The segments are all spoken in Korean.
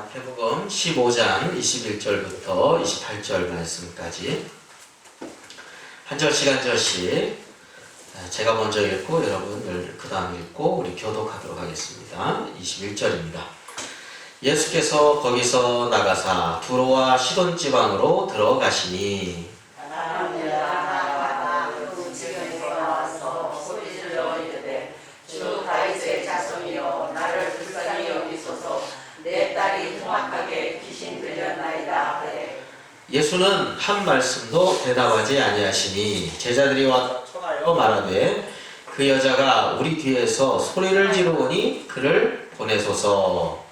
마태복음 15장 21절부터 28절 말씀까지 한 절씩 한 절씩 제가 먼저 읽고 여러분 그 다음 읽고 우리 교독하도록 하겠습니다. 21절입니다. 예수께서 거기서 나가사 두로와 시돈 지방으로 들어가시니 예수는 한 말씀도 대답하지 아니하시니 제자들이 와서 청하여 말하되 그 여자가 우리 뒤에서 소리를 지르오니 그를 보내소서.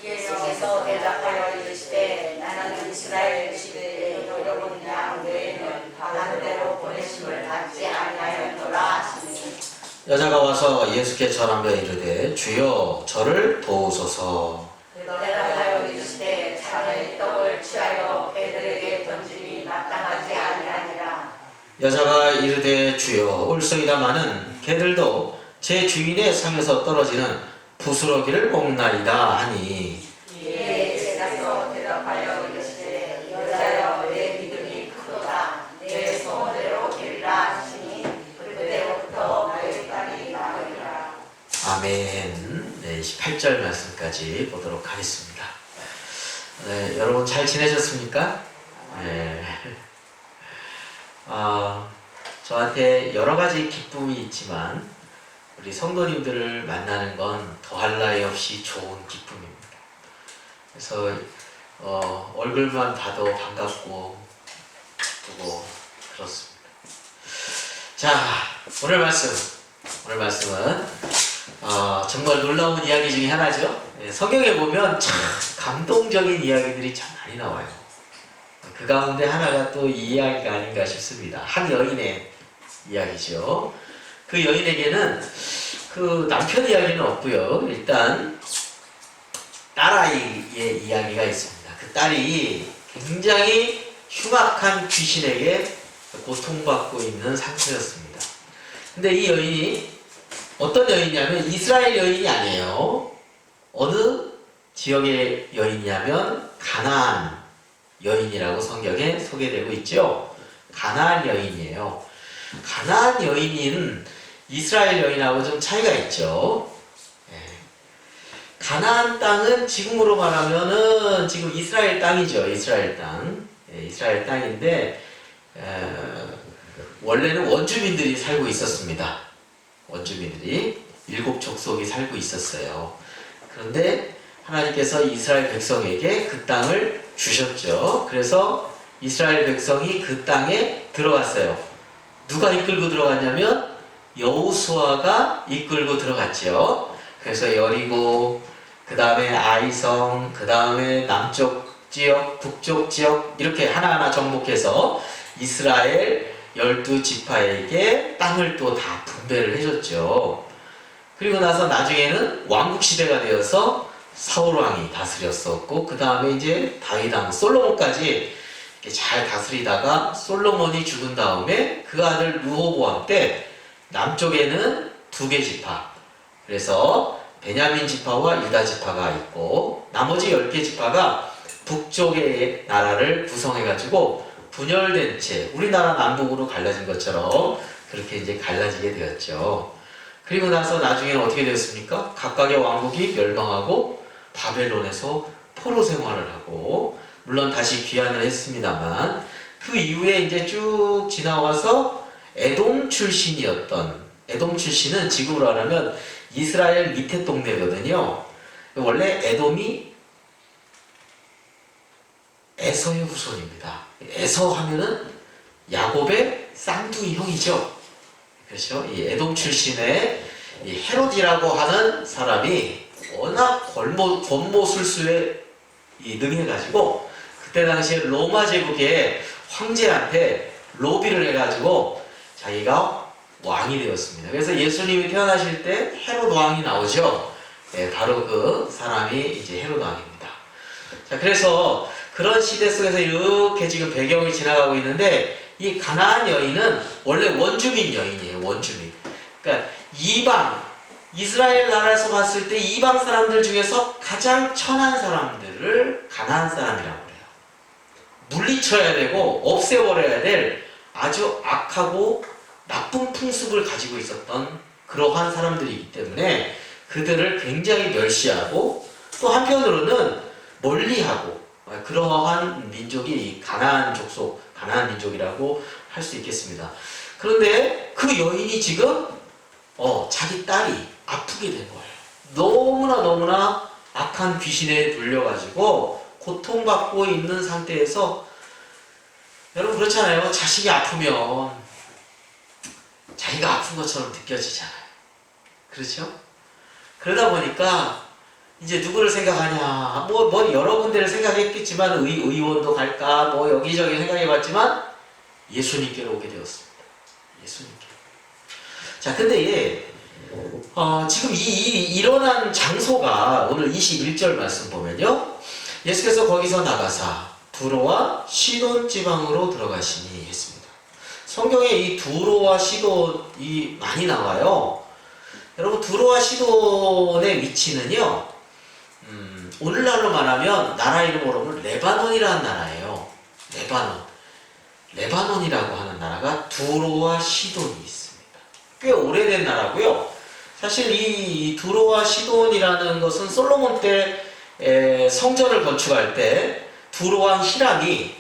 예수께서 대답하여 이르시되 나는 이스라엘 시대에 여러분 양 외에는 다른 데로 보내심을 받지 아니하였노라 하시니 여자가 와서 예수께 절하며 이르되 주여 저를 도우소서. 대답하여 이르시되 자네 떡을 취하여 개들에게 던짐이 마땅하지 아니하니라. 여자가 이르되 주여 올소이다마는 개들도 제 주인의 상에서 떨어지는 부스러기를 먹나이다 하니 이에 예수께서 대답하여 이르시되 여자여 내 믿음이 크도다. 내 소원대로 되리라 하시니 그때부터 나의 딸이 나으리라. 아멘. 네, 18절 말씀까지 보도록 하겠습니다. 네, 여러분 잘 지내셨습니까? 네. 저한테 여러 가지 기쁨이 있지만 우리 성도님들을 만나는 건 더할 나위 없이 좋은 기쁨입니다. 그래서 얼굴만 봐도 반갑고 기쁘고 그렇습니다. 자, 오늘 말씀은 정말 놀라운 이야기 중에 하나죠. 성경에 보면 참 감동적인 이야기들이 참 많이 나와요. 그 가운데 하나가 또 이 이야기가 아닌가 싶습니다. 한 여인의 이야기죠. 그 여인에게는 그 남편 이야기는 없고요. 일단 딸아이의 이야기가 있습니다. 그 딸이 굉장히 흉악한 귀신에게 고통받고 있는 상태였습니다. 근데 이 여인이 어떤 여인이냐면 이스라엘 여인이 아니에요. 어느 지역의 여인이냐면 가나안 여인이라고 성경에 소개되고 있죠. 가나안 여인이에요. 가나안 여인은 이스라엘 여인하고 좀 차이가 있죠. 가나안 땅은 지금으로 말하면은 지금 이스라엘 땅이죠. 이스라엘 땅. 이스라엘 땅인데 원래는 원주민들이 살고 있었습니다. 원주민들이 7족속이 살고 있었어요. 그런데 하나님께서 이스라엘 백성에게 그 땅을 주셨죠. 그래서 이스라엘 백성이 그 땅에 들어갔어요. 누가 이끌고 들어갔냐면 여호수아가 이끌고 들어갔죠. 그래서 여리고, 그 다음에 아이성, 그 다음에 남쪽 지역, 북쪽 지역 이렇게 하나하나 정복해서 이스라엘 12지파에게 땅을 또 다 분배를 해줬죠. 그리고 나서 나중에는 왕국시대가 되어서 사울왕이 다스렸었고, 그 다음에 이제 다윗왕 솔로몬까지 잘 다스리다가 솔로몬이 죽은 다음에 그 아들 르호보암 때 남쪽에는 2개 지파, 그래서 베냐민 지파와 유다 지파가 있고 나머지 10개 지파가 북쪽의 나라를 구성해가지고 분열된 채 우리나라 남북으로 갈라진 것처럼 그렇게 이제 갈라지게 되었죠. 그리고 나서 나중에는 어떻게 되었습니까? 각각의 왕국이 멸망하고 바벨론에서 포로 생활을 하고, 물론 다시 귀환을 했습니다만 그 이후에 이제 쭉 지나와서 에돔 출신은 지금으로 말하면 이스라엘 밑에 동네거든요. 원래 에돔이 에서의 후손입니다. 에서 하면은 야곱의 쌍둥이 형이죠. 그렇죠? 이 에돔 출신의 이 헤롯이라고 하는 사람이 워낙 권모술수에 능해가지고 그때 당시에 로마 제국의 황제한테 로비를 해가지고 자기가 왕이 되었습니다. 그래서 예수님이 태어나실 때 헤롯 왕이 나오죠. 바로 그 사람이 이제 헤롯 왕입니다. 자, 그래서 그런 시대 속에서 이렇게 지금 배경이 지나가고 있는데 이 가나안 여인은 원래 원주민 여인이에요. 원주민. 그러니까 이방 이스라엘 나라에서 봤을 때 이방 사람들 중에서 가장 천한 사람들을 가나안 사람이라고 그래요. 물리쳐야 되고 없애버려야 될 아주 악하고 나쁜 풍습을 가지고 있었던 그러한 사람들이기 때문에 그들을 굉장히 멸시하고 또 한편으로는 멀리하고 그러한 민족이 가나안 족속, 가나안 민족이라고 할 수 있겠습니다. 그런데 그 여인이 지금 자기 딸이 아프게 된 거예요. 너무나 악한 귀신에 눌려가지고 고통받고 있는 상태에서 여러분 그렇잖아요. 자식이 아프면 자기가 아픈 것처럼 느껴지잖아요. 그렇죠? 그러다 보니까 이제 누구를 생각하냐 뭐 여러 군데를 생각했겠지만 의원도 갈까 뭐 여기저기 생각해봤지만 예수님께로 오게 되었습니다. 예수님께. 자, 근데 지금 일어난 장소가 오늘 21절 말씀 보면요. 예수께서 거기서 나가사 두로와 시돈 지방으로 들어가시니 했습니다. 성경에 이 두로와 시돈이 많이 나와요. 여러분, 두로와 시돈의 위치는요, 오늘날로 말하면 나라 이름으로 보면 레바논이라는 나라예요. 레바논이라고 하는 나라가 두로와 시돈이 있습니다. 꽤 오래된 나라고요. 사실 이 두로와 시돈이라는 것은 솔로몬 때 성전을 건축할 때 두로와 히람이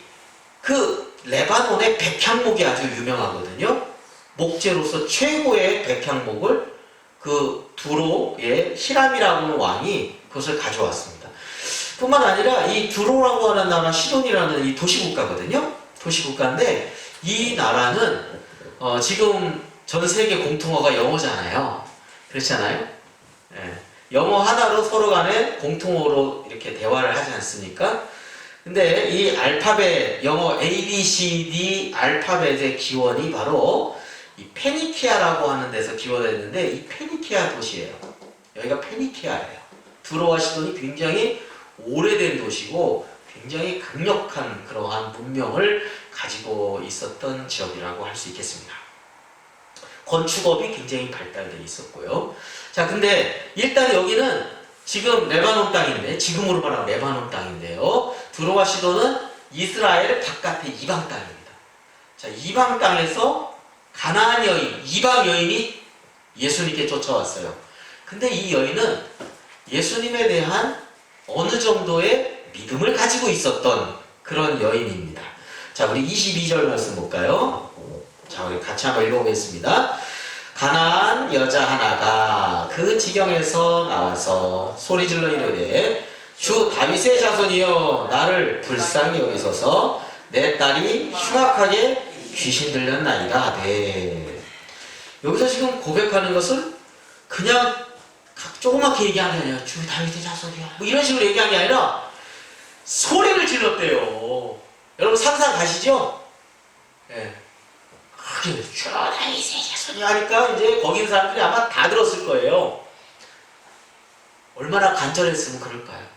그 레바논의 백향목이 아주 유명하거든요. 목재로서 최고의 백향목을 그 두로의 히람이라고 하는 왕이 그것을 가져왔습니다. 뿐만 아니라 이 두로라고 하는 나라 시돈이라는 이 도시국가거든요. 도시국가인데 이 나라는 지금 전 세계 공통어가 영어잖아요. 그렇잖아요. 예. 영어 하나로 서로 간에 공통어로 이렇게 대화를 하지 않습니까? 근데 이 알파벳, 영어 A, B, C, D 알파벳의 기원이 바로 이 페니키아라고 하는 데서 기원했는데 이 페니키아 도시예요. 여기가 페니키아예요. 두로와 시돈이 굉장히 오래된 도시고 굉장히 강력한 그러한 문명을 가지고 있었던 지역이라고 할 수 있겠습니다. 건축업이 굉장히 발달되어 있었고요. 자, 근데 일단 여기는 지금 레바논 땅인데, 지금으로 말하면 레바논 땅인데요. 두로와 시돈은 이스라엘 바깥의 이방 땅입니다. 자, 이방 땅에서 가나안 여인, 이방 여인이 예수님께 쫓아왔어요. 근데 이 여인은 예수님에 대한 어느 정도의 믿음을 가지고 있었던 그런 여인입니다. 자, 우리 22절 말씀 볼까요? 자, 우리 같이 한번 읽어보겠습니다. 가나안 여자 하나가 그 지경에서 나와서 소리질러 이르되 주 다윗의 자손이여 나를 불쌍히 여기소서 내 딸이 흉악하게 귀신 들렸나이다. 네. 여기서 지금 고백하는 것은 그냥 조그맣게 얘기하는 게 아니라 주 다윗의 자손이야 뭐 이런 식으로 얘기한 게 아니라 소리를 질렀대요. 여러분 상상 가시죠? 예. 크게 주 다윗의 자손이야 하니까 이제 거기 있는 사람들이 아마 다 들었을 거예요. 얼마나 간절했으면 그럴까요?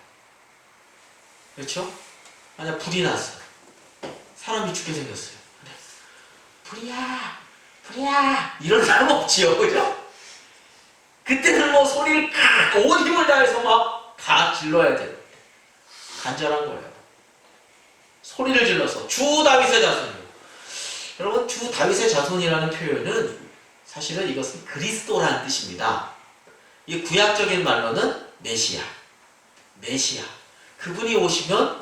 그렇죠? 만약 불이 났어. 사람이 죽게 생겼어요. 불이야 이런 사람 없지요. 그죠? 그때는 뭐 소리를 온 힘을 다해서 막 다 질러야 돼요. 간절한 거예요. 소리를 질러서 주 다윗의 자손이요. 여러분, 주 다윗의 자손이라는 표현은 사실은 이것은 그리스도라는 뜻입니다. 이 구약적인 말로는 메시아. 그분이 오시면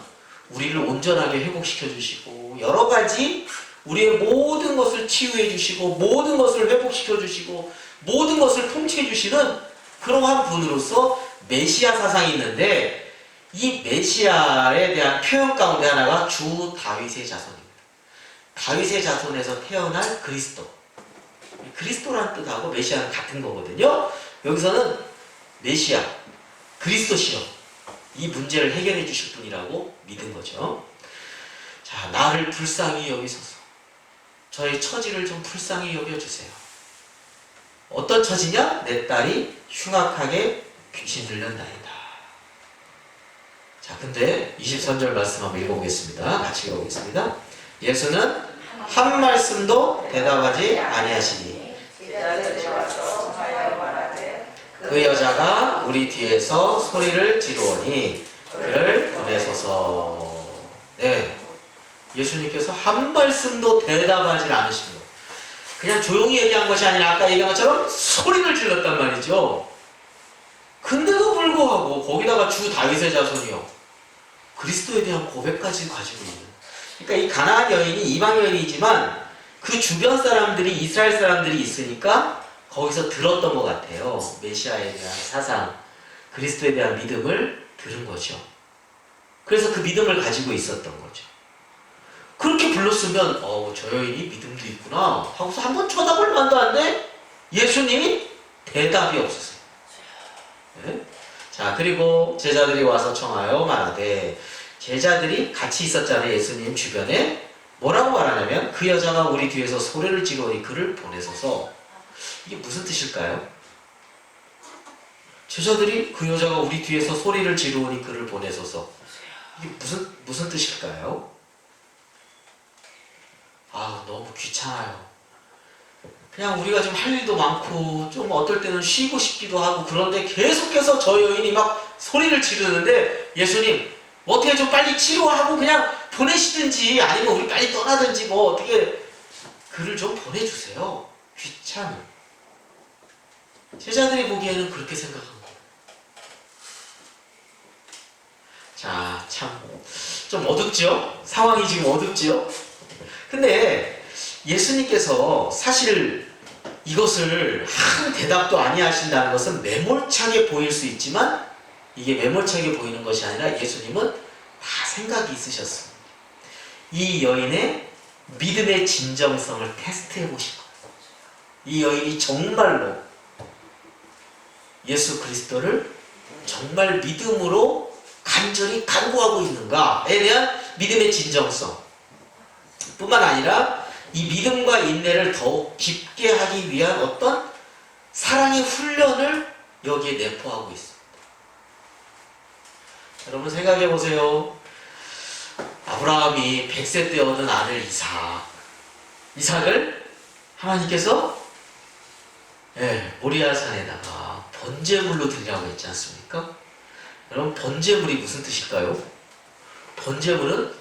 우리를 온전하게 회복시켜 주시고 여러 가지 우리의 모든 것을 치유해 주시고 모든 것을 회복시켜 주시고 모든 것을 통치해 주시는 그러한 분으로서 메시아 사상이 있는데 이 메시아에 대한 표현 가운데 하나가 주 다윗의 자손입니다. 다윗의 자손에서 태어날 그리스도. 그리스도라는 뜻하고 메시아는 같은 거거든요. 여기서는 메시아, 그리스도시여 이 문제를 해결해 주실 분이라고 믿은 거죠. 자, 나를 불쌍히 여기소서. 저의 처지를 좀 불쌍히 여겨주세요. 어떤 처지냐? 내 딸이 흉악하게 귀신 들렸나이다. 자, 근데 23절 말씀 한번 읽어보겠습니다. 같이 읽어보겠습니다. 예수는 한 말씀도 대답하지 아니하시니 제자들이 와서 하여 말하되 그 그 여자가 우리 뒤에서 소리를 지르오니 그를 보내소서. 네, 예수님께서 한 말씀도 대답하지 않으신 거예요. 그냥 조용히 얘기한 것이 아니라 아까 얘기한 것처럼 소리를 질렀단 말이죠. 근데도 불구하고 거기다가 주 다윗의 자손이요, 그리스도에 대한 고백까지 가지고 있는. 그러니까 이 가나안 여인이 이방 여인이지만 그 주변 사람들이, 이스라엘 사람들이 있으니까 거기서 들었던 것 같아요. 메시아에 대한 사상, 그리스도에 대한 믿음을 들은 거죠. 그래서 그 믿음을 가지고 있었던 거죠. 그렇게 불렀으면 저 여인이 믿음도 있구나 하고서 한번 쳐다볼 만도 한데 예수님이 대답이 없었어요. 네? 자, 그리고 제자들이 와서 청하여 말하되, 제자들이 같이 있었잖아요. 예수님 주변에. 뭐라고 말하냐면 그 여자가 우리 뒤에서 소리를 지르니 그를 보내소서. 이게 무슨 뜻일까요? 제자들이 그 여자가 우리 뒤에서 소리를 지르니 그를 보내소서. 이게 무슨 뜻일까요? 아, 너무 귀찮아요. 그냥 우리가 좀 할 일도 많고 좀 어떨 때는 쉬고 싶기도 하고 그런데 계속해서 저 여인이 막 소리를 지르는데 예수님 어떻게 좀 빨리 치료하고 그냥 보내시든지 아니면 우리 빨리 떠나든지 뭐 어떻게 그를 좀 보내주세요. 귀찮은. 제자들이 보기에는 그렇게 생각한 거예요. 자, 참 좀 어둡죠? 상황이 지금 어둡죠? 근데 예수님께서 사실 이것을 한 대답도 아니하신다는 것은 매몰차게 보일 수 있지만 이게 매몰차게 보이는 것이 아니라 예수님은 다 생각이 있으셨습니다. 이 여인의 믿음의 진정성을 테스트해 보신 거예요. 이 여인이 정말로 예수 그리스도를 정말 믿음으로 간절히 간구하고 있는가에 대한 믿음의 진정성 뿐만 아니라 이 믿음과 인내를 더욱 깊게 하기 위한 어떤 사랑의 훈련을 여기에 내포하고 있습니다. 여러분 생각해 보세요. 아브라함이 100세 때 얻은 아들 이삭을 하나님께서 모리아 산에다가 번제물로 드리라고 했지 않습니까? 여러분 번제물이 무슨 뜻일까요? 번제물은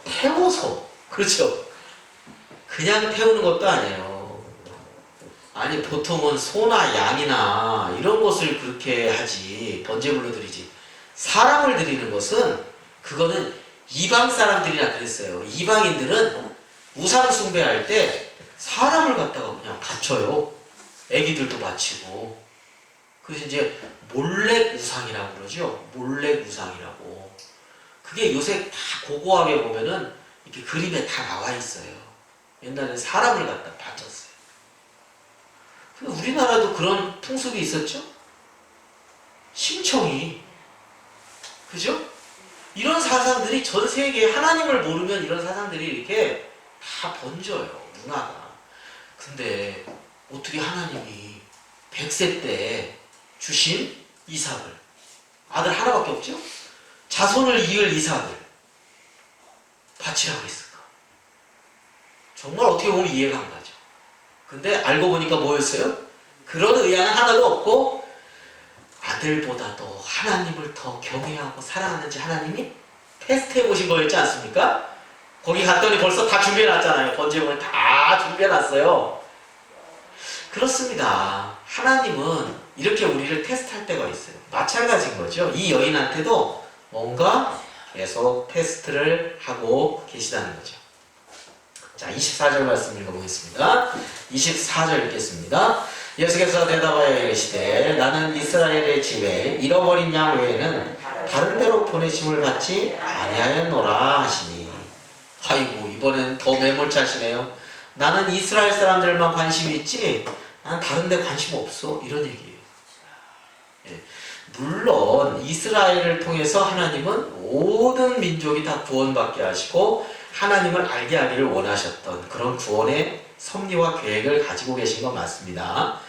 태워서, 그렇죠? 그냥 태우는 것도 아니에요. 아니 보통은 소나 양이나 이런 것을 그렇게 하지 번제물로 드리지. 사람을 드리는 것은 그거는 이방 사람들이라 그랬어요. 이방인들은 우상 숭배할 때 사람을 갖다가 그냥 바쳐요. 애기들도 바치고. 그래서 이제 몰렉 우상이라고 그러죠. 몰렉 우상이라고. 그게 요새 다 고고하게 보면은 이렇게 그림에 다 나와 있어요. 옛날에 사람을 갖다 바쳤어요. 우리나라도 그런 풍습이 있었죠? 심청이. 그죠? 이런 사상들이 전 세계에 하나님을 모르면 이런 사상들이 이렇게 다 번져요. 문화가. 근데 어떻게 하나님이 100세 때 주신 이삭을, 아들 하나밖에 없죠? 자손을 이을 이삭을 바치라고 했을까? 정말 어떻게 보면 이해가 안 가죠. 근데 알고 보니까 뭐였어요? 그런 의향은 하나도 없고 아들보다도 하나님을 더 경외하고 사랑하는지 하나님이 테스트해 보신 거였지 않습니까? 거기 갔더니 벌써 다 준비해놨잖아요. 번제물을 다 준비해놨어요. 그렇습니다. 하나님은 이렇게 우리를 테스트할 때가 있어요. 마찬가지인 거죠. 이 여인한테도 뭔가 계속 테스트를 하고 계시다는 거죠. 자, 24절 말씀 읽어보겠습니다. 24절 읽겠습니다. 예수께서 대답하여 이르시되 나는 이스라엘의 집에 잃어버린 양 외에는 다른 데로 보내심을 받지 아니하였노라 하시니. 아이고, 이번엔 더 매몰차시네요. 나는 이스라엘 사람들만 관심이 있지 난 다른 데 관심 없어, 이런 얘기예요. 물론 이스라엘을 통해서 하나님은 모든 민족이 다 구원받게 하시고 하나님을 알게 하기를 원하셨던 그런 구원의 섭리와 계획을 가지고 계신 건 맞습니다.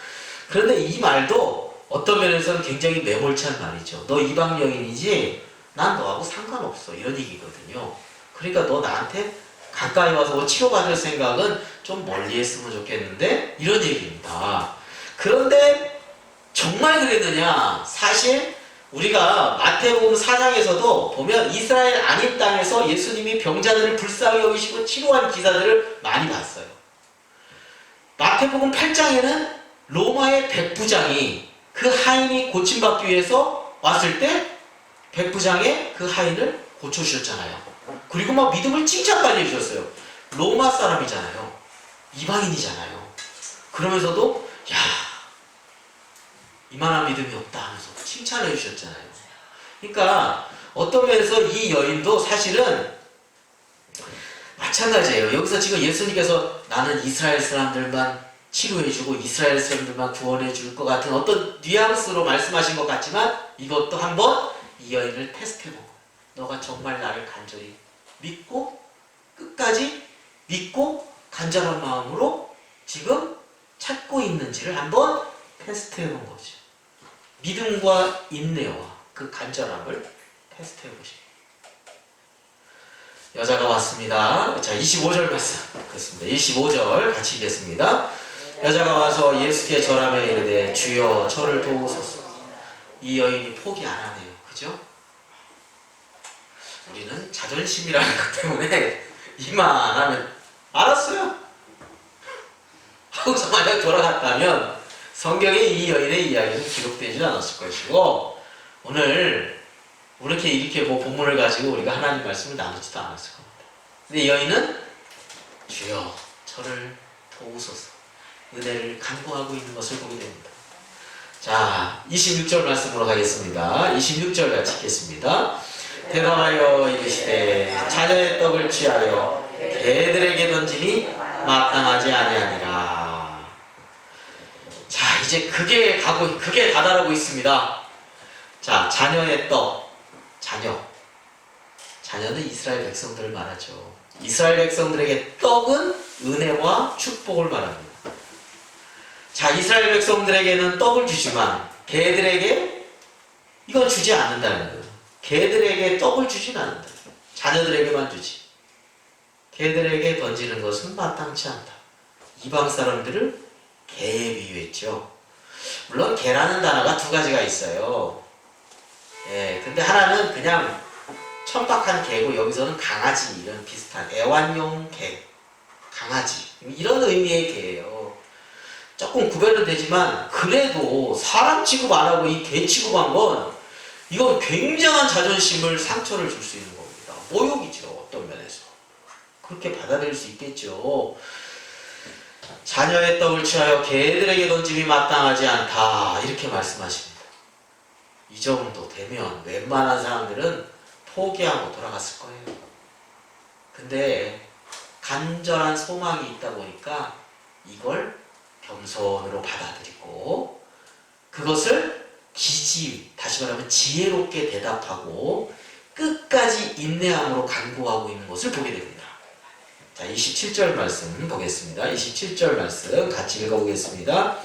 그런데 이 말도 어떤 면에서는 굉장히 매몰찬 말이죠. 너 이방 여인이지? 난 너하고 상관없어, 이런 얘기거든요. 그러니까 너 나한테 가까이 와서 치료받을 생각은 좀 멀리 했으면 좋겠는데, 이런 얘기입니다. 그런데 정말 그랬느냐? 사실 우리가 마태복음 4장에서도 보면 이스라엘 아닌 땅에서 예수님이 병자들을 불쌍히 여기시고 치료한 기사들을 많이 봤어요. 마태복음 8장에는 로마의 백부장이 그 하인이 고침받기 위해서 왔을 때 백부장의 그 하인을 고쳐주셨잖아요. 그리고 막 믿음을 칭찬까지 해주셨어요. 로마 사람이잖아요. 이방인이잖아요. 그러면서도 야, 이만한 믿음이 없다 하면서 칭찬해 주셨잖아요. 그러니까 어떤 면에서 이 여인도 사실은 마찬가지예요. 여기서 지금 예수님께서 나는 이스라엘 사람들만 치료해주고 이스라엘 사람들만 구원해줄 것 같은 어떤 뉘앙스로 말씀하신 것 같지만 이것도 한번 이 여인을 테스트해본 거예요. 너가 정말 나를 간절히 믿고 끝까지 믿고 간절한 마음으로 지금 찾고 있는지를 한번 테스트해본 거죠. 믿음과 인내와 그 간절함을 테스트해보십시오. 여자가 왔습니다. 자, 25절 말씀 그렇습니다. 25절 같이 읽겠습니다. 여자가 와서 예수께 절하며 이르되 주여 저를 도우소서. 이 여인이 포기 안 하네요. 그죠? 우리는 자존심이라는 것 때문에 이만하면 알았어요 하고서 만약 돌아갔다면 성경에 이 여인의 이야기는 기록되지 않았을 것이고 오늘 이렇게 뭐 본문을 가지고 우리가 하나님 말씀을 나누지도 않았을 겁니다. 근데 이 여인은 주여 저를 도우소서 은혜를 간구하고 있는 것을 보게 됩니다. 자, 26절 말씀으로 가겠습니다. 26절 같이 읽겠습니다. 대답하여 이르시되 자녀의 떡을 취하여 개들에게 던짐이 마땅하지 아니하니라. 자, 이제 그게 다다르고 있습니다. 자, 자녀의 떡, 자녀는 이스라엘 백성들을 말하죠. 이스라엘 백성들에게 떡은 은혜와 축복을 말합니다. 자, 이스라엘 백성들에게는 떡을 주지만 개들에게 이건 주지 않는다는 거예요. 개들에게 떡을 주진 않는다. 자녀들에게만 주지. 개들에게 던지는 것은 마땅치 않다. 이방 사람들을 개에 비유했죠. 물론 개라는 단어가 두 가지가 있어요. 예, 근데 하나는 그냥 천박한 개고 여기서는 강아지 이런 비슷한 애완용 개, 강아지 이런 의미의 개예요. 조금 구별은 되지만 그래도 사람 취급 안 하고 이 개 취급한 건 이건 굉장한 자존심을 상처를 줄 수 있는 겁니다. 모욕이죠. 어떤 면에서 그렇게 받아들일 수 있겠죠. 자녀의 떡을 취하여 개들에게 던짐이 마땅하지 않다 이렇게 말씀하십니다. 이 정도 되면 웬만한 사람들은 포기하고 돌아갔을 거예요. 근데 간절한 소망이 있다 보니까 이걸 겸손으로 받아들이고 그것을 다시 말하면 지혜롭게 대답하고 끝까지 인내함으로 간구하고 있는 것을 보게 됩니다. 자, 27절 말씀 보겠습니다. 27절 말씀 같이 읽어보겠습니다.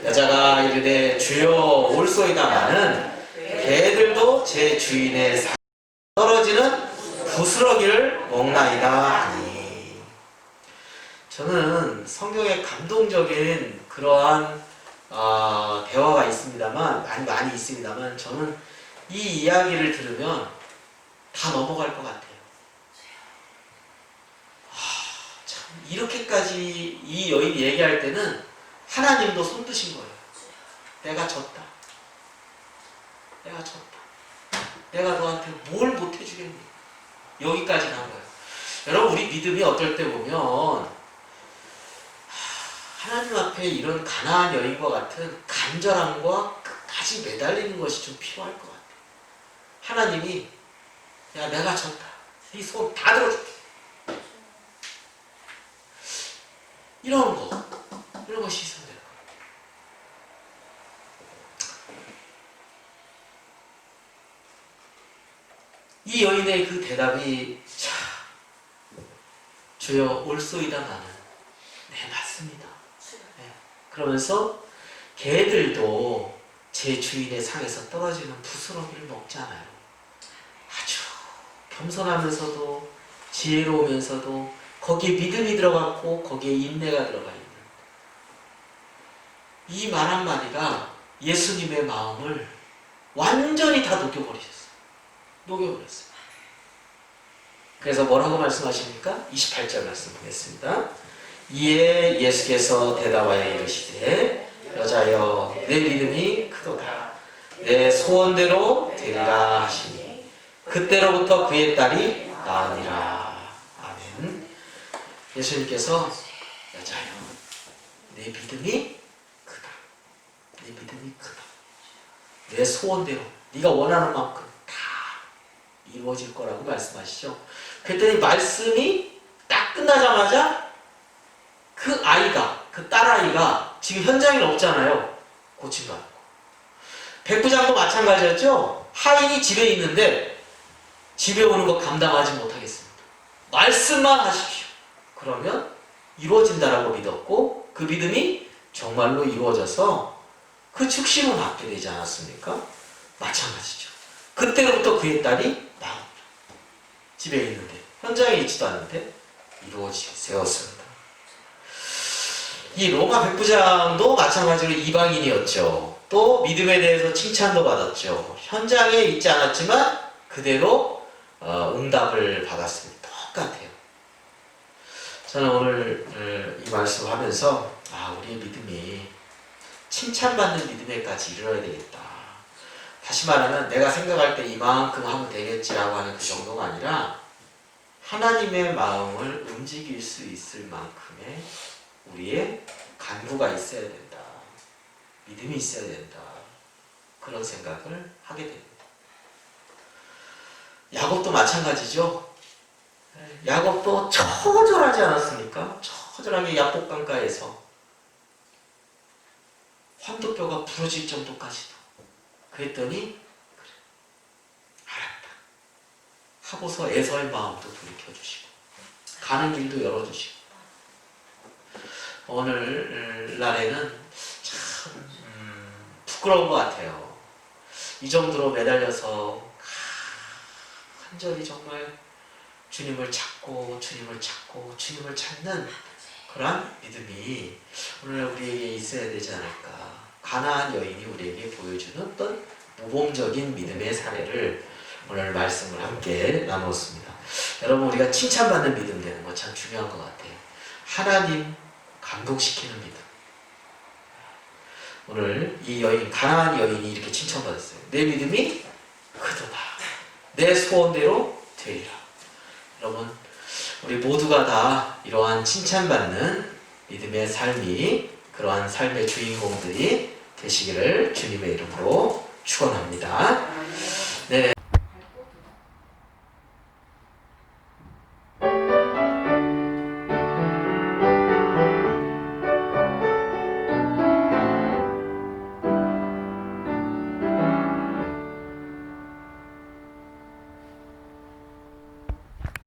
여자가 이르되 주여 올소이다마는 개들도 제 주인의 상 떨어지는 부스러기를 먹나이다 하니. 저는 성경에 감동적인 그러한 대화가 있습니다만 많이 있습니다만 저는 이 이야기를 들으면 다 넘어갈 것 같아요. 참 이렇게까지 이 여인이 얘기할 때는 하나님도 손드신 거예요. 내가 졌다. 내가 너한테 뭘 못해주겠니? 여기까지 간 거예요. 여러분 우리 믿음이 어떨 때 보면 하나님 앞에 이런 가난한 여인과 같은 간절함과 끝까지 매달리는 것이 좀 필요할 것 같아요. 하나님이 야 내가 졌다. 이 손 다 들어줄게. 이런 것이 있으면 돼요. 이 여인의 그 대답이 주여 올소이다마는 네 맞습니다. 네. 그러면서 개들도 제 주인의 상에서 떨어지는 부스러기를 먹잖아요. 아주 겸손하면서도 지혜로우면서도 거기에 믿음이 들어갔고 거기에 인내가 들어가 있는 이 말 한마디가 예수님의 마음을 완전히 다 녹여버리셨어요. 녹여버렸어요. 그래서 뭐라고 말씀하십니까? 28절 말씀 보겠습니다. 이에 예수께서 대답하여 이르시되 여자여 내 믿음이 크도다. 내 소원대로 되리라 하시니 그때로부터 그의 딸이 나으니라. 아멘. 예수님께서 여자여 내 믿음이 크다. 내 믿음이 크다. 내 소원대로 네가 원하는 만큼 다 이루어질 거라고 말씀하시죠. 그랬더니 말씀이 딱 끝나자마자 그 아이가, 그 딸아이가 지금 현장에 없잖아요. 고침받고. 백부장도 마찬가지였죠. 하인이 집에 있는데 집에 오는 거 감당하지 못하겠습니다. 말씀만 하십시오. 그러면 이루어진다라고 믿었고 그 믿음이 정말로 이루어져서 그 축신을 받게 되지 않았습니까? 마찬가지죠. 그때로부터 그의 딸이 나옵니다. 집에 있는데 현장에 있지도 않는데 이루어지었습니다. 이 로마 백부장도 마찬가지로 이방인이었죠. 또 믿음에 대해서 칭찬도 받았죠. 현장에 있지 않았지만 그대로 응답을 받았습니다. 똑같아요. 저는 오늘 이 말씀을 하면서 우리의 믿음이 칭찬받는 믿음에까지 이르러야 되겠다. 다시 말하면 내가 생각할 때 이만큼 하면 되겠지라고 하는 그 정도가 아니라 하나님의 마음을 움직일 수 있을 만큼의 우리의 간구가 있어야 된다. 믿음이 있어야 된다. 그런 생각을 하게 됩니다. 야곱도 마찬가지죠. 야곱도 처절하지 않았습니까? 처절하게 야복강가에서 환도뼈가 부러질 정도까지도. 그랬더니 그래, 알았다 하고서 에서의 마음도 돌이켜주시고 가는 길도 열어주시고 오늘날에는 참 부끄러운 것 같아요. 이 정도로 매달려서 간절히 정말 주님을 찾고 주님을 찾고 주님을 찾는 그러한 믿음이 오늘 우리에게 있어야 되지 않을까. 가나안 여인이 우리에게 보여주는 어떤 모범적인 믿음의 사례를 오늘 말씀을 함께 나누었습니다. 여러분 우리가 칭찬받는 믿음 되는 거 참 중요한 것 같아요. 하나님 감동시키는 믿음. 오늘 이 여인, 가나안 여인이 이렇게 칭찬받았어요. 내 믿음이 크도다. 내 소원대로 되리라. 여러분 우리 모두가 다 이러한 칭찬받는 믿음의 삶이 그러한 삶의 주인공들이 되시기를 주님의 이름으로 축원합니다.